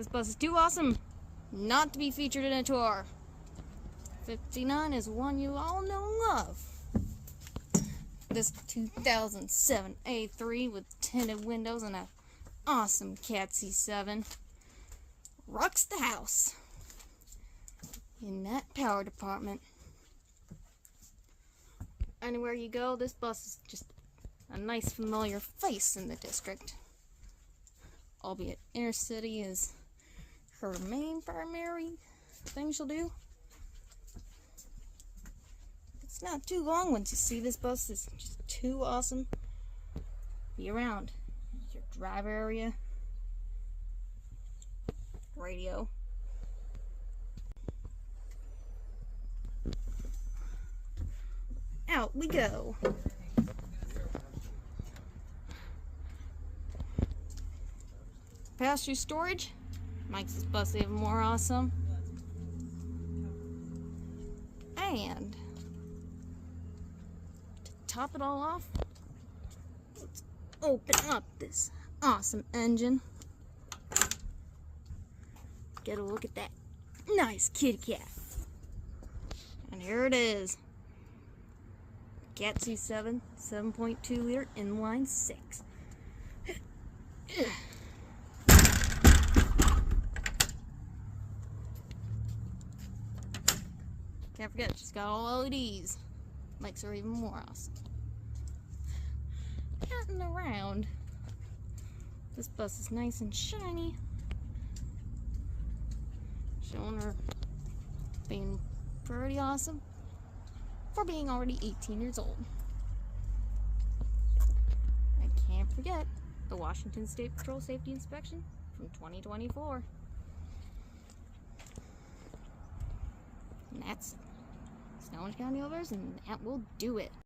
This bus is too awesome not to be featured in a tour. 59 is one you all know and love. This 2007 A3 with tinted windows and an awesome Cat C7 rocks the house in that power department. Anywhere you go, this bus is just a nice familiar face in the district. Albeit inner city is her main primary thing she'll do. It's not too long once you see this bus. It's just too awesome. Be around your drive area, radio. Out we go. Pass-through storage makes this bus even more awesome. And to top it all off, let's open up this awesome engine. Get a look at that nice kitty cat. And here it is. Cat C7, 7.2 liter inline 6. Can't forget, she's got all LEDs. Makes her even more awesome. Cutting around. This bus is nice and shiny. Showing her being pretty awesome for being already 18 years old. I can't forget the Washington State Patrol Safety Inspection from 2024. And that's Snohomish County Overs, and that will do it.